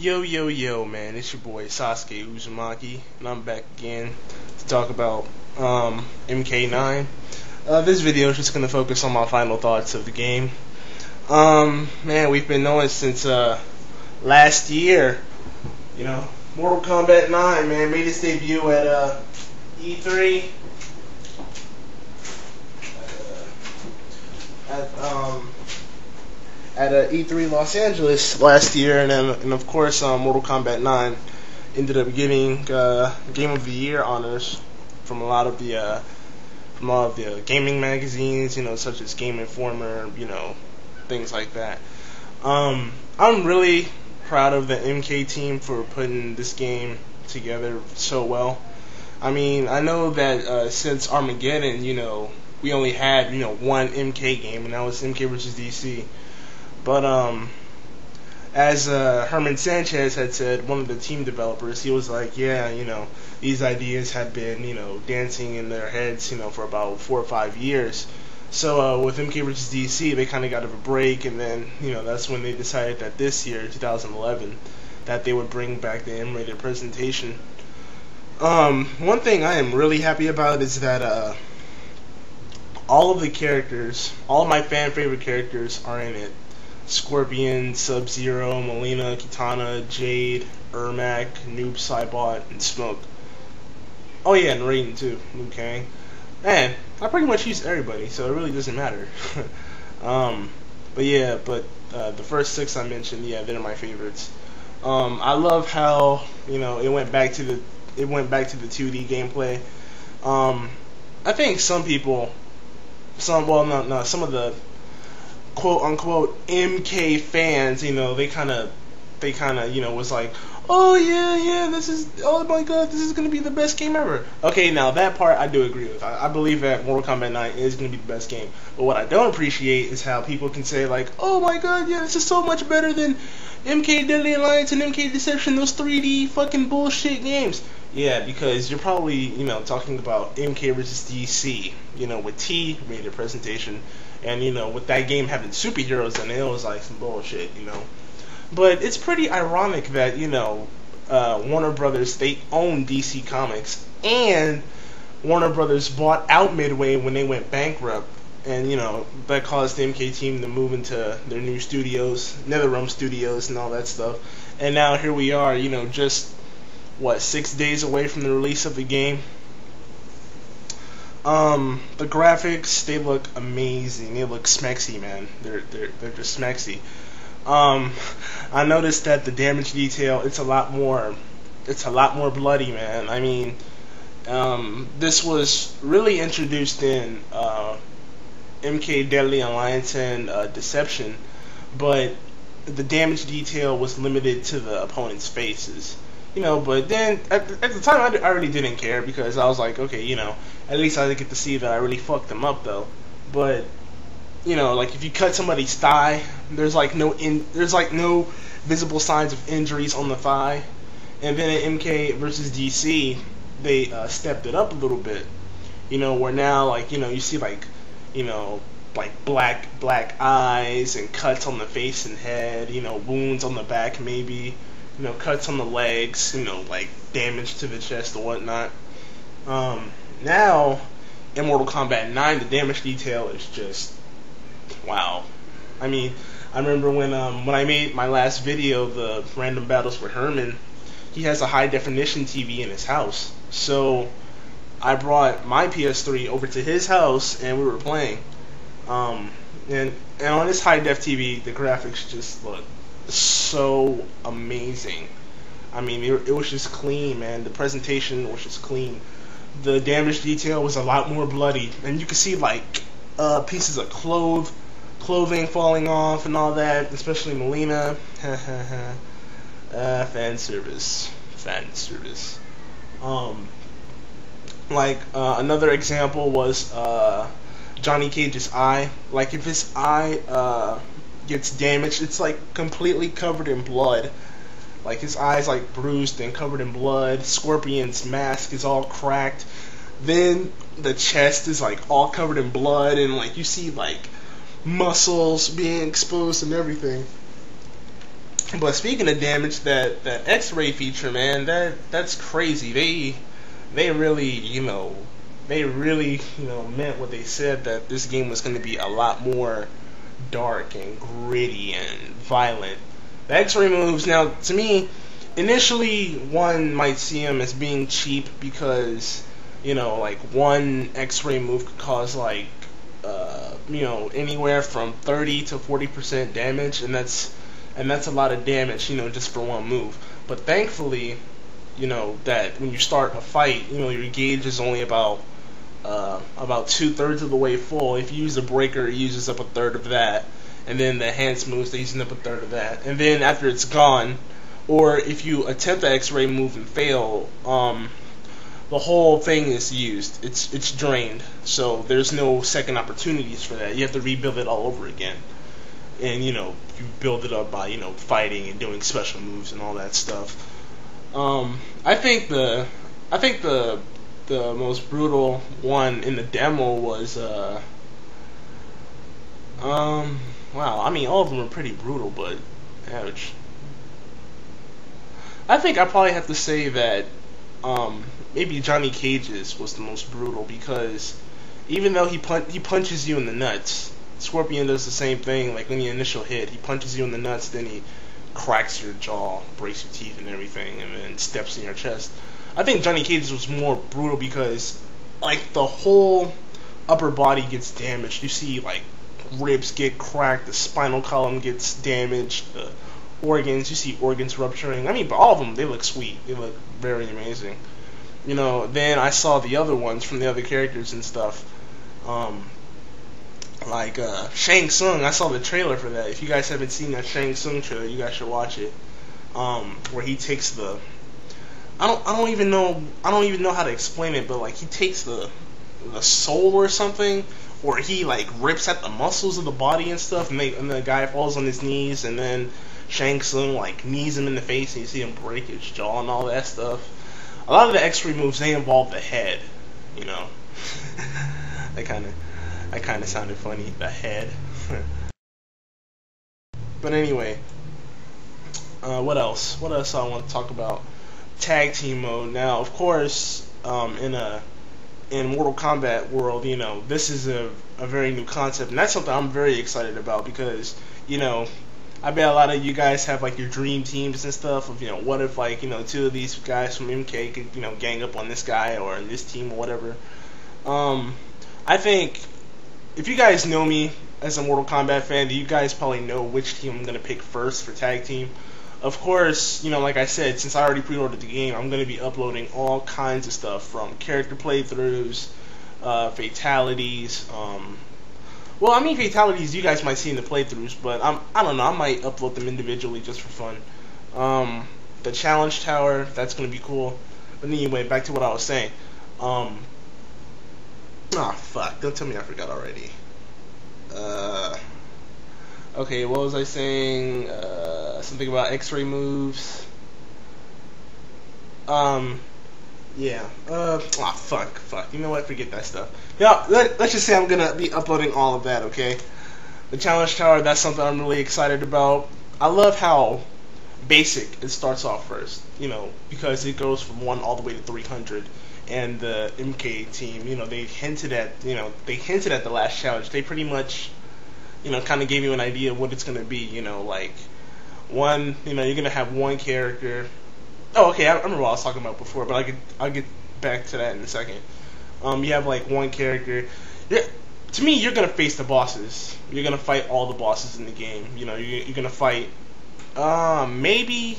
Yo, yo, yo, man, it's your boy SasukeUzumaki, and I'm back again to talk about MK9. This video is just going to focus on my final thoughts of the game. Man, we've been knowing since last year, you know, Mortal Kombat 9, man, made its debut at E3. At E3 Los Angeles last year, and of course Mortal Kombat 9 ended up getting Game of the Year honors from a lot of the gaming magazines, you know, such as Game Informer, you know, things like that. I'm really proud of the MK team for putting this game together so well. I mean, I know that since Armageddon, you know, we only had, you know, one MK game, and that was MK vs. DC. But as Herman Sanchez had said, one of the team developers, he was like, yeah, you know, these ideas had been, you know, dancing in their heads, you know, for about 4 or 5 years. So with MK vs. DC, they kind of got a break, and then, you know, that's when they decided that this year, 2011, that they would bring back the M-rated presentation. One thing I am really happy about is that all of the characters, all of my fan favorite characters are in it. Scorpion, Sub-Zero, Mileena, Kitana, Jade, Ermac, Noob Saibot, and Smoke. Oh yeah, and Raiden too, Liu Kang. Man, I pretty much use everybody, so it really doesn't matter. But yeah, the first 6 I mentioned, yeah, they're my favorites. I love how, you know, it went back to the 2D gameplay. I think some people, some of the quote-unquote MK fans, you know, they kind of, you know, was like, oh yeah, oh my god, this is gonna be the best game ever. Okay, now that part I do agree with. I believe that Mortal Kombat 9 is gonna be the best game. But what I don't appreciate is how people can say like, oh my god, yeah, this is so much better than MK Deadly Alliance and MK Deception, those 3D fucking bullshit games. Yeah, because you're probably, you know, talking about MK vs. DC, you know, with T-rated presentation. And, you know, with that game having superheroes in it, it was like some bullshit, you know. But it's pretty ironic that, you know, Warner Brothers, they own DC Comics, and Warner Brothers bought out Midway when they went bankrupt. And, you know, that caused the MK team to move into their new studios, NetherRealm Studios and all that stuff. And now here we are, you know, just, what, 6 days away from the release of the game. The graphics, they look amazing. They look smexy, man. They're just smexy. I noticed that the damage detail, it's a lot more bloody, man. I mean, this was really introduced in MK Deadly Alliance and Deception, but the damage detail was limited to the opponent's faces. You know, but then, at the time, I really didn't care, because I was like, okay, you know, at least I get to see that I really fucked them up, though. But, you know, like, if you cut somebody's thigh, there's like no visible signs of injuries on the thigh. And then at MK vs. DC, they stepped it up a little bit. You know, where now, like, you know, you see, like, you know, like black eyes and cuts on the face and head, you know, wounds on the back maybe. You know, cuts on the legs, you know, like damage to the chest or whatnot. Now, in Mortal Kombat 9, the damage detail is just, wow. I mean, I remember when I made my last video, the random battles with Herman, he has a high definition TV in his house. So, I brought my PS3 over to his house, and we were playing. And on this high def TV, the graphics just look so amazing. I mean, it was just clean, man. The presentation was just clean. The damage detail was a lot more bloody, and you could see like pieces of clothing falling off and all that, especially Mileena. Fan service. Like another example was Johnny Cage's eye. Like, if his eye gets damaged, it's like completely covered in blood. Like, his eye's like bruised and covered in blood. Scorpion's mask is all cracked. Then the chest is like all covered in blood, and like you see like muscles being exposed and everything. But speaking of damage, that X-ray feature, man, that's crazy. They really, meant what they said, that this game was going to be a lot more dark and gritty and violent. The X-ray moves, now, to me, initially, one might see them as being cheap because, like, one X-ray move could cause, like, anywhere from 30 to 40% damage, and that's a lot of damage, just for one move. But thankfully, that when you start a fight, your gauge is only about 2/3 of the way full. If you use a breaker, it uses up 1/3 of that, and then the enhanced moves, they're using up 1/3 of that, and then after it's gone, or if you attempt the X-ray move and fail, the whole thing is used. It's drained. So there's no second opportunities for that. You have to rebuild it all over again. And you build it up by fighting and doing special moves and all that stuff. I think the most brutal one in the demo was wow, I mean all of them are pretty brutal, but ouch. I think I probably have to say that maybe Johnny Cage's was the most brutal, because even though he punches you in the nuts, Scorpion does the same thing. Like when the initial hit, he punches you in the nuts, then he cracks your jaw, breaks your teeth and everything, and then steps in your chest. I think Johnny Cage's was more brutal because like the whole upper body gets damaged. You see like ribs get cracked, the spinal column gets damaged, the organs, you see organs rupturing. I mean, but all of them, they look sweet. They look very amazing. Then I saw the other ones from the other characters and stuff. Like Shang Tsung, I saw the trailer for that. If you guys haven't seen that Shang Tsung trailer, you guys should watch it. Where he takes the, I don't even know how to explain it, but like he takes the soul or something, or he like rips at the muscles of the body and stuff, and the guy falls on his knees, and then Shang Tsung like knees him in the face, and you see him break his jaw and all that stuff. A lot of the X-ray moves, they involve the head, That kind of sounded funny, the head. But anyway, what else? What else I want to talk about? Tag team mode. Now, of course, in Mortal Kombat world, this is a very new concept, and that's something I'm very excited about because, I bet a lot of you guys have like your dream teams and stuff of, what if like, two of these guys from MK could, gang up on this guy or this team or whatever. I think if you guys know me as a Mortal Kombat fan, you guys probably know which team I'm going to pick first for tag team. Of course, like I said, since I already pre-ordered the game, I'm going to be uploading all kinds of stuff from character playthroughs, fatalities, well, I mean fatalities you guys might see in the playthroughs, but I don't know, I might upload them individually just for fun. The challenge tower, that's going to be cool. But anyway, back to what I was saying. Fuck, don't tell me I forgot already. Okay, what was I saying? Something about X-ray moves. Yeah. Fuck. You know what? Forget that stuff. Yeah, let's just say I'm gonna be uploading all of that, okay? The challenge tower, that's something I'm really excited about. I love how basic it starts off first, because it goes from 1 all the way to 300. And the MK team, they hinted at the last challenge. They pretty much, kind of gave you an idea of what it's gonna be. Like one, you're gonna have one character. Oh, okay, I remember what I was talking about before, but I'll get back to that in a second. You have like one character. To me, you're gonna face the bosses. You're gonna fight all the bosses in the game. You're gonna fight, maybe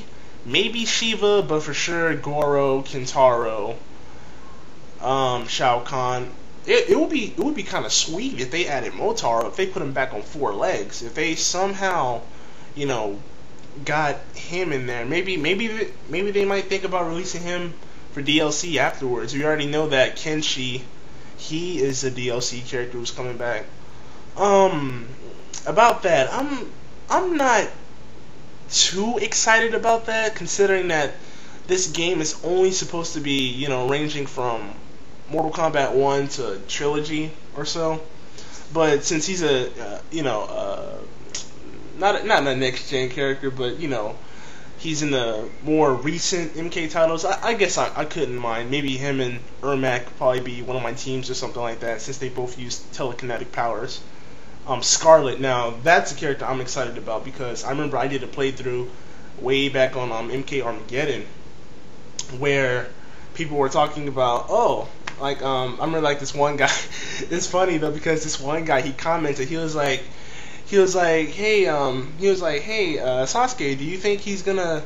Shiva, but for sure Goro, Kintaro, Shao Kahn. It would be kind of sweet if they added Motaro, if they put him back on 4 legs, if they somehow, got him in there. Maybe they might think about releasing him for DLC afterwards. We already know that Kenshi, he is a DLC character who's coming back. About that, I'm not too excited about that, considering that this game is only supposed to be, ranging from Mortal Kombat 1 to Trilogy or so. But since he's a not a next gen character, but you know, he's in the more recent MK titles. I guess I couldn't mind. Maybe him and Ermac probably be one of my teams or something like that, since they both use telekinetic powers. Scarlet, now that's a character I'm excited about because I remember I did a playthrough way back on MK Armageddon where people were talking about, oh, like I remember like this one guy. It's funny though because this one guy, he commented, he was like, hey, Sasuke, do you think she's gonna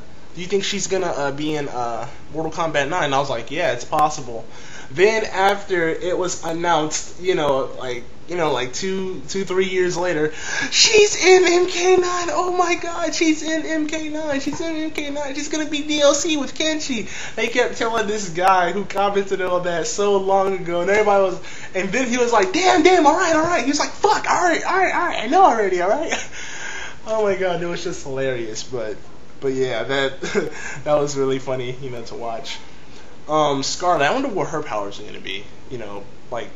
be in Mortal Kombat 9? And I was like, yeah, it's possible. Then after it was announced, like 3 years later, she's in MK9. Oh my God, she's in MK9. She's in MK9. She's gonna be DLC with Kenshi. They kept telling this guy who commented on that so long ago, and everybody was, and then he was like, damn, all right. He was like, fuck, all right, I know already, all right. Oh my God, it was just hilarious, but yeah, that that was really funny, to watch. Scarlet, I wonder what her powers are gonna be. Like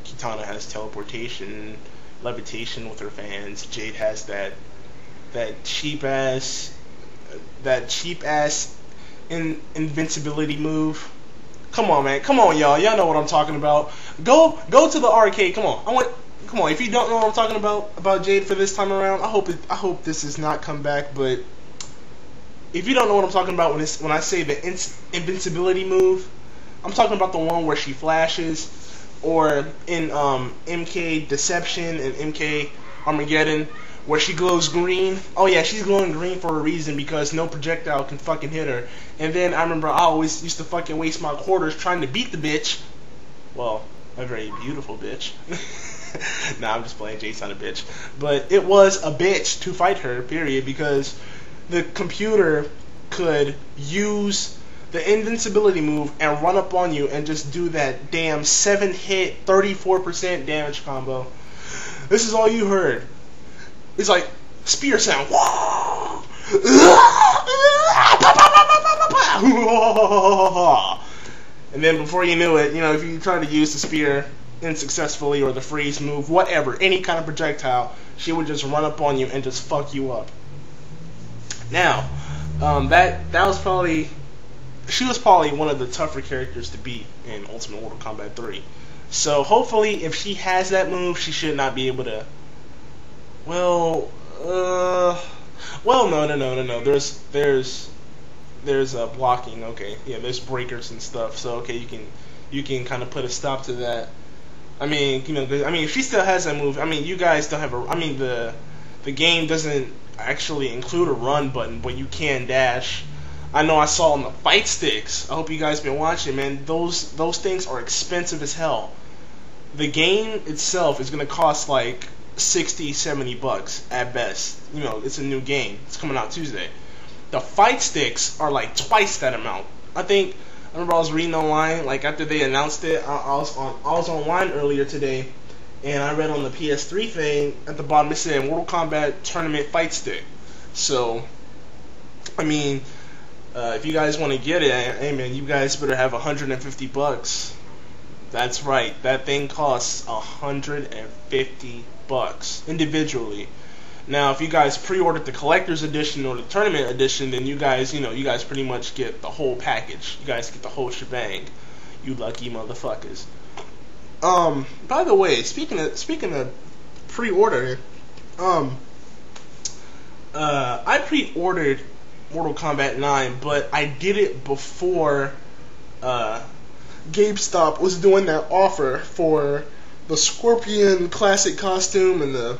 Kitana has teleportation, levitation with her fans. Jade has that cheap ass invincibility move. Come on, man. Come on, y'all. Y'all know what I'm talking about. Go to the arcade. Come on. Come on. If you don't know what I'm talking about Jade for this time around, I hope this does not come back. But if you don't know what I'm talking about when I say the invincibility move, I'm talking about the one where she flashes, or in MK Deception and MK Armageddon, where she glows green. Oh yeah, she's glowing green for a reason, because no projectile can fucking hit her. And then I remember I always used to fucking waste my quarters trying to beat the bitch. Well, a very beautiful bitch. Nah, I'm just playing. Jade's not a bitch. But it was a bitch to fight her, period, because the computer could use the invincibility move and run up on you and just do that damn 7-hit, 34% damage combo. This is all you heard. It's like spear sound. And then before you knew it, if you try to use the spear unsuccessfully, or the freeze move, whatever, any kind of projectile, she would just run up on you and just fuck you up. Now, she was probably one of the tougher characters to beat in Ultimate Mortal Kombat 3. So hopefully, if she has that move, she should not be able to. No. There's blocking. Okay, yeah, there's breakers and stuff. So okay, you can kind of put a stop to that. I mean, if she still has that move, you guys don't have the game doesn't actually include a run button, but you can dash. I know I saw on the fight sticks. I hope you guys been watching, man. Those things are expensive as hell. The game itself is gonna cost like $60-70 at best. It's a new game. It's coming out Tuesday. The fight sticks are like twice that amount. I remember I was reading online, like after they announced it. I was online earlier today, and I read on the PS3 thing at the bottom it said Mortal Kombat Tournament Fight Stick. So, if you guys want to get it, hey man, you guys better have $150. That's right, that thing costs $150 individually. Now, if you guys pre-ordered the collector's edition or the tournament edition, then you guys pretty much get the whole package. You guys get the whole shebang. You lucky motherfuckers. By the way, speaking of pre-order, I pre-ordered Mortal Kombat 9, but I did it before GameStop was doing that offer for the Scorpion classic costume and the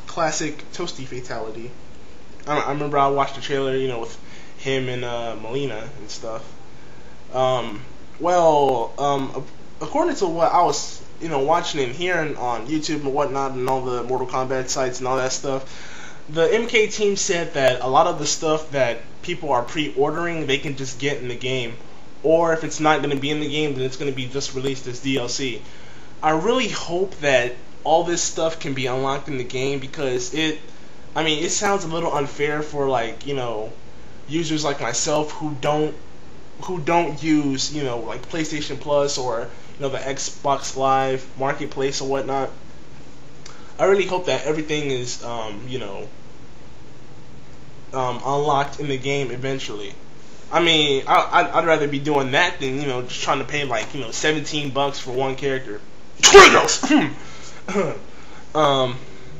classic Toasty Fatality. I remember I watched the trailer, with him and Melina and stuff. According to what I was, watching and hearing on YouTube and whatnot, and all the Mortal Kombat sites and all that stuff, the MK team said that a lot of the stuff that people are pre-ordering, they can just get in the game. Or if it's not going to be in the game, then it's going to be just released as DLC. I really hope that all this stuff can be unlocked in the game, because it sounds a little unfair for users like myself who don't use like PlayStation Plus or the Xbox Live Marketplace or whatnot. I really hope that everything is unlocked in the game eventually. I mean, I'd rather be doing that than, just trying to pay like, $17 for one character.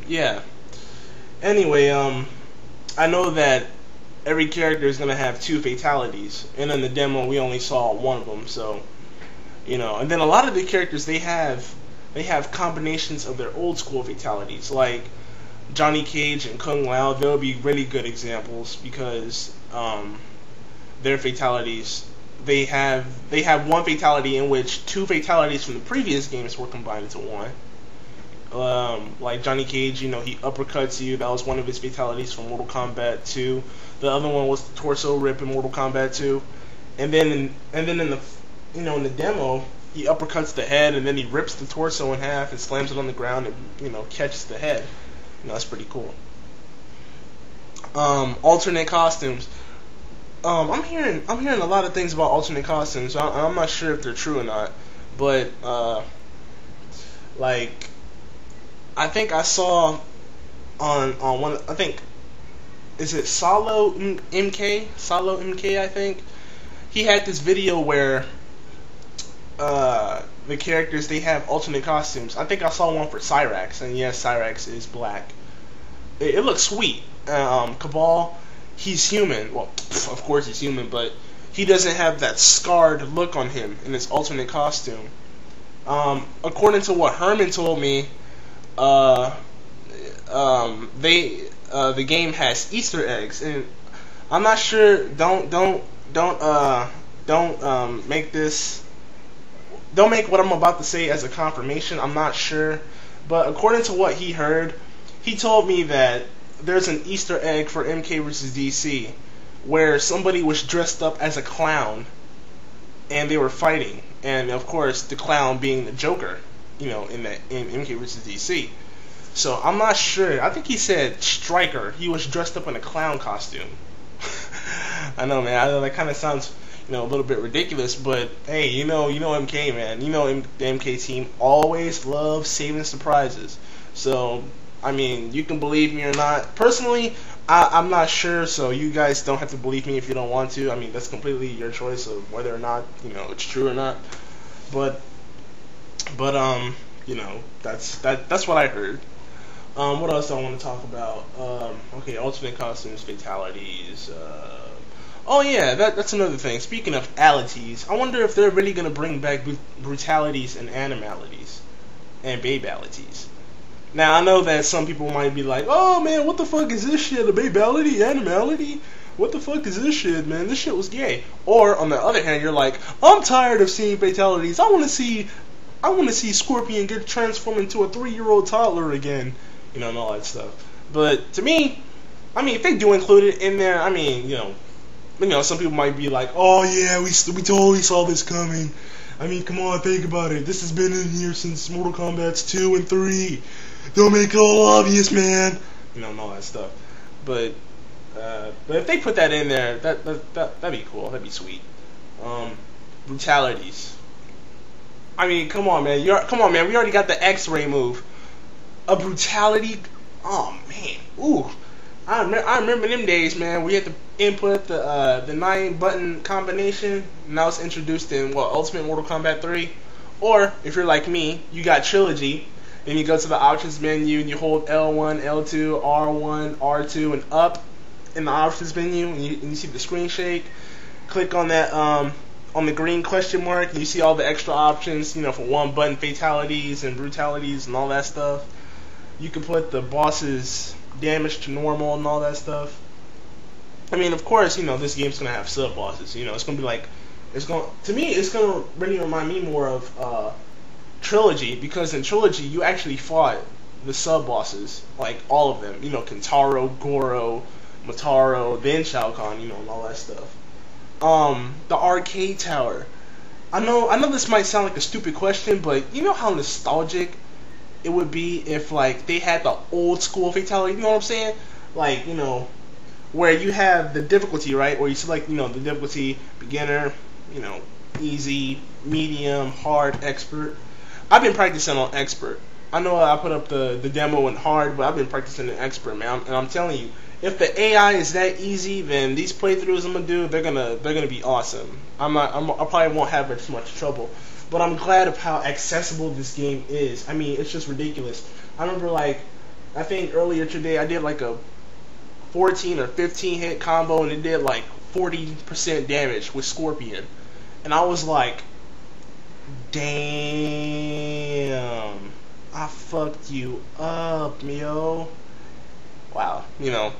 Yeah. Anyway, I know that every character is gonna have 2 fatalities, and in the demo we only saw one of them. So, and then a lot of the characters they have combinations of their old school fatalities, like Johnny Cage and Kung Lao. They'll be really good examples because their fatalities, they have one fatality in which 2 fatalities from the previous games were combined into one. Like Johnny Cage, he uppercuts you. That was one of his fatalities from Mortal Kombat 2. The other one was the torso rip in Mortal Kombat 2. And then in the in the demo, he uppercuts the head, and then he rips the torso in half and slams it on the ground and catches the head. That's pretty cool. Alternate costumes. I'm hearing a lot of things about alternate costumes. I'm not sure if they're true or not, but like I think I saw on one. I think is it Solo MK? I think he had this video where the characters, they have alternate costumes. I think I saw one for Cyrax, and yes, Cyrax is black. It looks sweet. Cabal, he's human. Well, of course he's human, but he doesn't have that scarred look on him in his alternate costume. According to what Herman told me, the game has Easter eggs, and I'm not sure. Don't make what I'm about to say as a confirmation. I'm not sure, but according to what he heard, he told me that there's an Easter egg for MK vs. DC where somebody was dressed up as a clown and they were fighting, and of course the clown being the Joker, in MK vs. DC. So I'm not sure. I think he said Stryker. He was dressed up in a clown costume. I know, man. I know that kind of sounds a little bit ridiculous, but hey, MK, man. The MK team always loves saving surprises. So, I mean, you can believe me or not. Personally, I'm not sure, so you guys don't have to believe me if you don't want to. I mean, that's completely your choice of whether or not, it's true or not. But that's what I heard. What else do I want to talk about? Okay, alternate costumes, fatalities. Oh yeah, that's another thing. Speaking of alities, I wonder if they're really gonna bring back brutalities and animalities and babalities. Now I know that some people might be like, "Oh man, what the fuck is this shit? A babality, animality? What the fuck is this shit, man? This shit was gay." Or on the other hand, you're like, "I'm tired of seeing fatalities. I want to see Scorpion get transformed into a 3-year-old toddler again." And all that stuff. But to me, I mean, if they do include it in there, I mean, some people might be like, "Oh yeah, we totally saw this coming." I mean, come on, think about it. This has been in here since Mortal Kombat 2 and 3. Don't make it all obvious, man. And all that stuff. But if they put that in there, that'd be cool. That'd be sweet. Brutalities. I mean, come on, man. We already got the X-ray move. A brutality. Oh man. Ooh. I remember them days, man. We had to input the 9-button combination, and that was introduced in Ultimate Mortal Kombat 3. Or if you're like me, you got Trilogy, then you go to the options menu and you hold L1, L2, R1, R2, and up in the options menu, and you see the screen shake. Click on that on the green question mark, and you see all the extra options, for 1-button fatalities and brutalities and all that stuff. You can put the boss's damage to normal and all that stuff. I mean, of course, this game's gonna have sub bosses. It's gonna be like, it's gonna really remind me more of Trilogy, because in Trilogy you actually fought the sub bosses, like all of them. Kentaro, Goro, Motaro, then Shao Kahn, and all that stuff. The arcade tower. I know this might sound like a stupid question, but you know how nostalgic it would be if they had the old school fatality, you know what I'm saying? Like, where you have the difficulty, right? Where you select, the difficulty, beginner, easy, medium, hard, expert. I've been practicing on expert. I know I put up the demo in hard, but I've been practicing in expert, man. And I'm telling you, if the AI is that easy, then these playthroughs I'm gonna do, they're gonna be awesome. I probably won't have as much trouble, but I'm glad of how accessible this game is. I mean, it's just ridiculous. I remember, like, I think earlier today I did like a 14 or 15 hit combo, and it did like 40% damage with Scorpion, and I was like, damn, I fucked you up, yo. Wow, you know,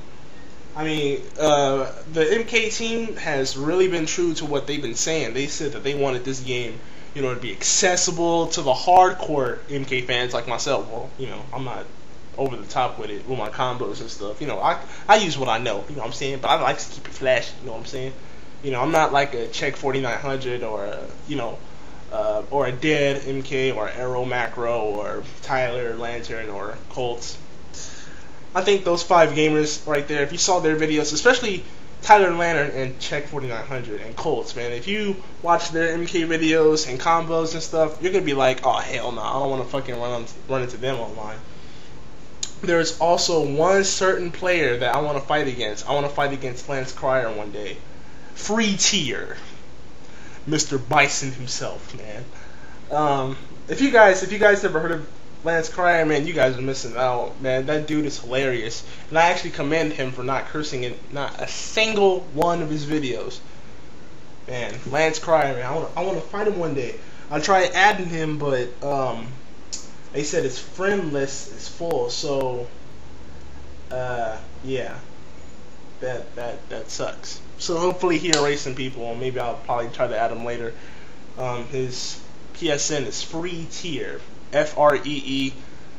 I mean, the MK team has really been true to what they've been saying. They said that they wanted this game, you know, to be accessible to the hardcore MK fans like myself. Well, you know, I'm not over the top with it with my combos and stuff. You know, I use what I know, you know what I'm saying? But I like to keep it flashy, you know what I'm saying? You know, I'm not like a Check 4900 or a, you know, or a Dead MK or Arrow Macro or Tyler Lantern or Colts. I think those 5 gamers right there, if you saw their videos, especially Tyler Lantern and Check 4900 and Colts, man, if you watch their MK videos and combos and stuff, you're gonna be like, oh hell no, I don't want to fucking run into them online. There's also one certain player that I want to fight against. I want to fight against Lance Cryer one day. Free tier, Mr. Bison himself, man. If you guys ever heard of Lance Cryer, man, you guys are missing out, man. That dude is hilarious, and I actually commend him for not cursing in not a single one of his videos. Man, Lance Cryer, man, I want to fight him one day. I tried adding him, but they said his friend list is full, so yeah, that sucks. So hopefully he erased some people, and maybe I'll probably try to add him later. His PSN is free tier, FREETIER,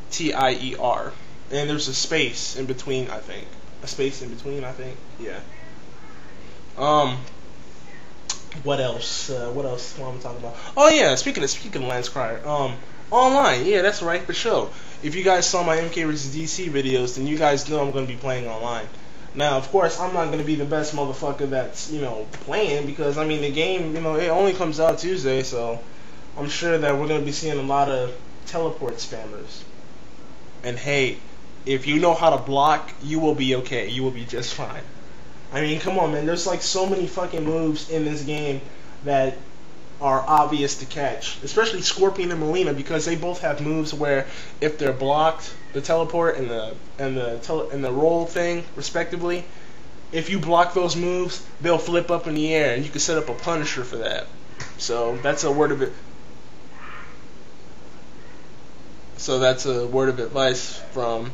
and there's a space in between, I think. Yeah. What else? What am I talking about? Oh yeah, speaking of Lance Cryer, online, yeah, that's right, for sure. If you guys saw my MK vs DC videos, then you guys know I'm gonna be playing online. Now, of course, I'm not gonna be the best motherfucker that's, you know, playing, because I mean the game, you know, it only comes out Tuesday, so I'm sure that we're gonna be seeing a lot of teleport spammers. And hey, if you know how to block, you will be okay. You will be just fine. I mean, come on, man. There's like so many fucking moves in this game that are obvious to catch, especially Scorpion and Melina, because they both have moves where if they're blocked, the teleport and the roll thing, respectively, if you block those moves, they'll flip up in the air, and you can set up a Punisher for that. So that's a word of it. So that's a word of advice from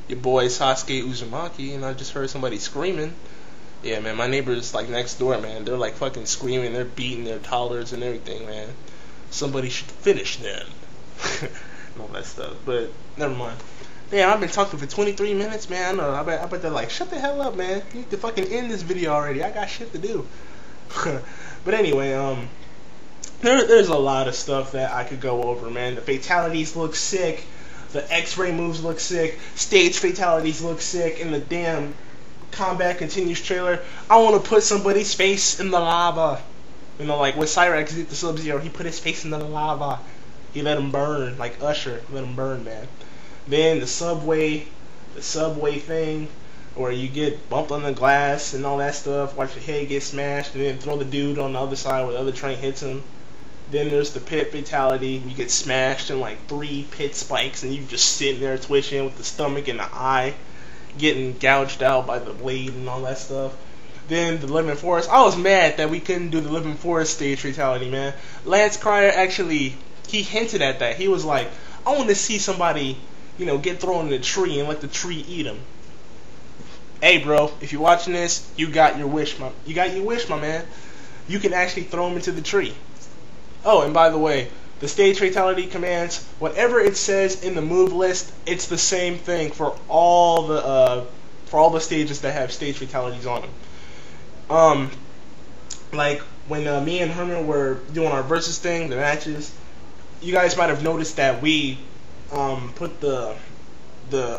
your boy SasukeUzumaki, and I just heard somebody screaming. Yeah, man, my neighbors like next door, man. They're like fucking screaming. They're beating their toddlers and everything, man. Somebody should finish them. And all that stuff. But never mind. Damn, I've been talking for 23 minutes, man. I know. I bet they're like, shut the hell up, man. You need to fucking end this video already. I got shit to do. But anyway, there's a lot of stuff that I could go over, man. The fatalities look sick. The X-ray moves look sick. Stage fatalities look sick. And the damn Combat Continues trailer, I want to put somebody's face in the lava. You know, like when Cyrax did the Sub-Zero, he put his face in the lava. He let him burn, like Usher, let him burn, man. Then the subway thing, where you get bumped on the glass and all that stuff, watch your head get smashed, and then throw the dude on the other side where the other train hits him. Then there's the pit fatality, you get smashed in like 3 pit spikes, and you just sitting there twitching with the stomach and the eye getting gouged out by the blade and all that stuff. Then the Living Forest. I was mad that we couldn't do the Living Forest stage fatality, man. Lance Cryer actually, he hinted at that. He was like, I want to see somebody, you know, get thrown in a tree and let the tree eat him. Hey, bro, if you're watching this, you got your wish, my man. You can actually throw him into the tree. Oh, and by the way, the stage fatality commands, whatever it says in the move list, it's the same thing for all the stages that have stage fatalities on them. Like when me and Herman were doing our versus thing, the matches, you guys might have noticed that we put the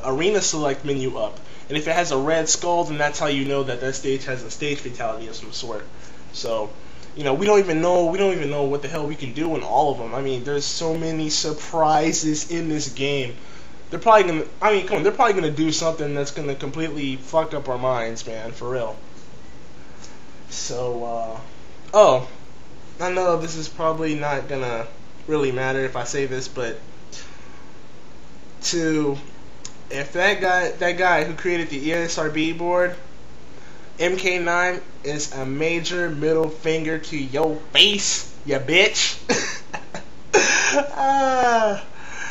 arena select menu up, and if it has a red skull, then that's how you know that that stage has a stage fatality of some sort. So, you know, we don't even know what the hell we can do in all of them. I mean, there's so many surprises in this game. they're probably gonna. I mean, come on, they're probably gonna do something that's gonna completely fuck up our minds, man, for real. So, oh, I know this is probably not gonna really matter if I say this, but if that guy who created the ESRB board, MK9, is a major middle finger to your face, ya bitch.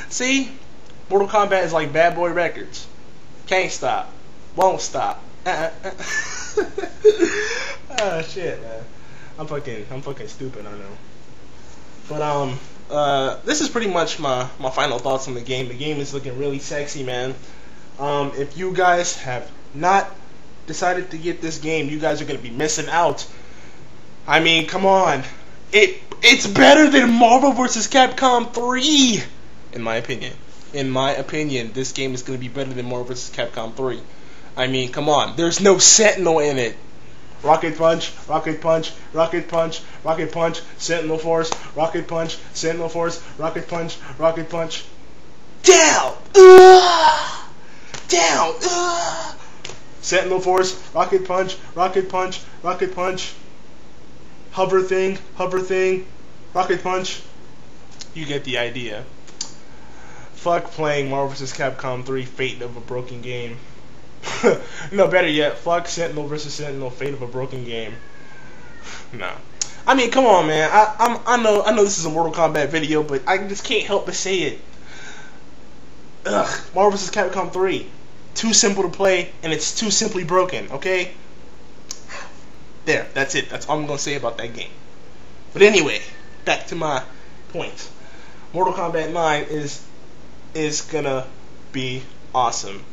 See, Mortal Kombat is like Bad Boy Records. Can't stop, won't stop. Oh shit, man. I'm fucking stupid, I know. But this is pretty much my final thoughts on the game. The game is looking really sexy, man. If you guys have not decided to get this game, you guys are gonna be missing out. I mean, come on. It's better than Marvel vs. Capcom 3, in my opinion. In my opinion, this game is gonna be better than Marvel vs. Capcom 3. I mean, come on. There's no Sentinel in it. Rocket Punch, Rocket Punch, Rocket Punch, Rocket Punch, Sentinel Force, Rocket Punch, Sentinel Force, Rocket Punch, Rocket Punch. Down! Down! Sentinel Force, Rocket Punch, Rocket Punch, Rocket Punch. Hover thing, Rocket Punch. You get the idea. Fuck playing Marvel vs. Capcom 3 Fate of a Broken Game. No, better yet, fuck Sentinel vs. Sentinel Fate of a Broken Game. Nah. I mean, come on, man. I know this is a Mortal Kombat video, but I just can't help but say it. Ugh, Marvel vs. Capcom 3. Too simple to play, and it's too simply broken, okay? There, that's it. That's all I'm gonna say about that game. But anyway, back to my point. Mortal Kombat 9 is gonna be awesome.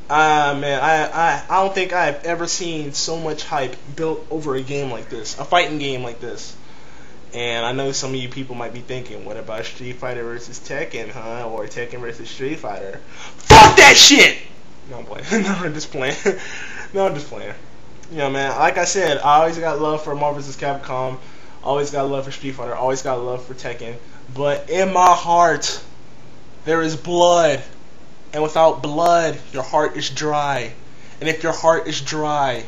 Man, I don't think I've ever seen so much hype built over a game like this, a fighting game like this. And I know some of you people might be thinking, what about Street Fighter versus Tekken, huh? Or Tekken versus Street Fighter? Fuck that shit! No, I'm playing. No, I'm just playing. No, I'm just playing. You know, man, like I said, I always got love for Marvel vs. Capcom, always got love for Street Fighter, always got love for Tekken. But in my heart, there is blood. And without blood, your heart is dry. And if your heart is dry,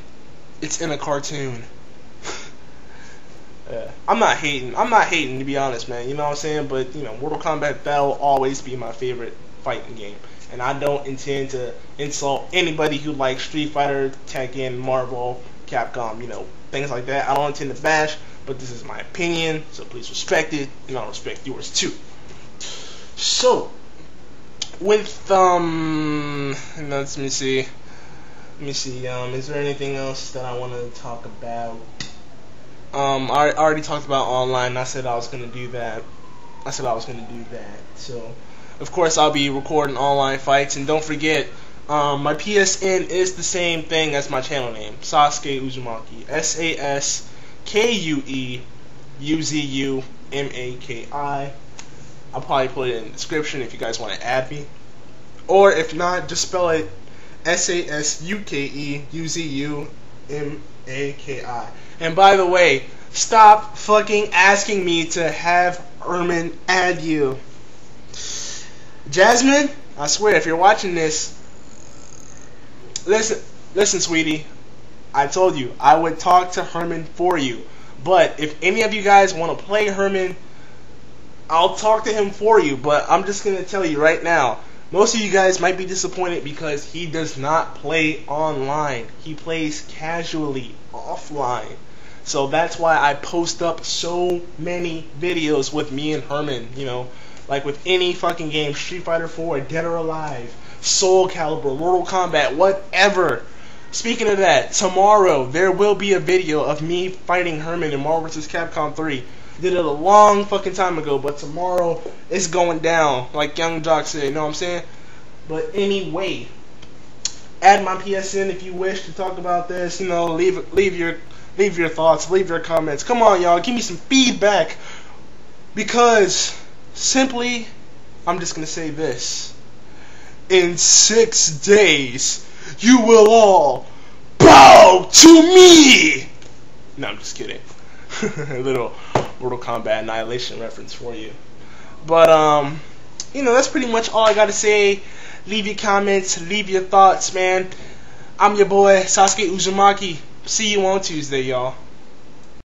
it's in a cartoon. I'm not hating to be honest, man. You know what I'm saying? But, you know, Mortal Kombat, that'll always be my favorite fighting game. And I don't intend to insult anybody who likes Street Fighter, Tekken, Marvel, Capcom, you know, things like that. I don't intend to bash, but this is my opinion, so please respect it, and I'll respect yours too. So, with let me see, is there anything else that I want to talk about? I already talked about online. I said I was gonna do that. So, of course, I'll be recording online fights, and don't forget, my PSN is the same thing as my channel name, SaskueUzumaki, SaskueUzumaki. I'll probably put it in the description if you guys want to add me. Or if not, just spell it SaskueUzumaki. And by the way, stop fucking asking me to have Herman add you. Jasmine, I swear, if you're watching this, listen, sweetie. I told you, I would talk to Herman for you. But if any of you guys want to play Herman, I'll talk to him for you, but I'm just going to tell you right now, most of you guys might be disappointed because he does not play online. He plays casually, offline. So that's why I post up so many videos with me and Herman, you know, like with any fucking game, Street Fighter 4, Dead or Alive, Soul Calibur, Mortal Kombat, whatever. Speaking of that, tomorrow there will be a video of me fighting Herman in Marvel vs. Capcom 3. Did it a long fucking time ago, but tomorrow it's going down, like Young Jock said, you know what I'm saying? But anyway, add my PSN if you wish to talk about this, you know, leave your thoughts, leave your comments. Come on, y'all, give me some feedback, because simply, I'm just gonna say this. In 6 days, you will all bow to me! No, I'm just kidding. A little Mortal Kombat Annihilation reference for you. But, that's pretty much all I gotta say. Leave your comments, leave your thoughts, man. I'm your boy, SasukeUzumaki. See you on Tuesday, y'all.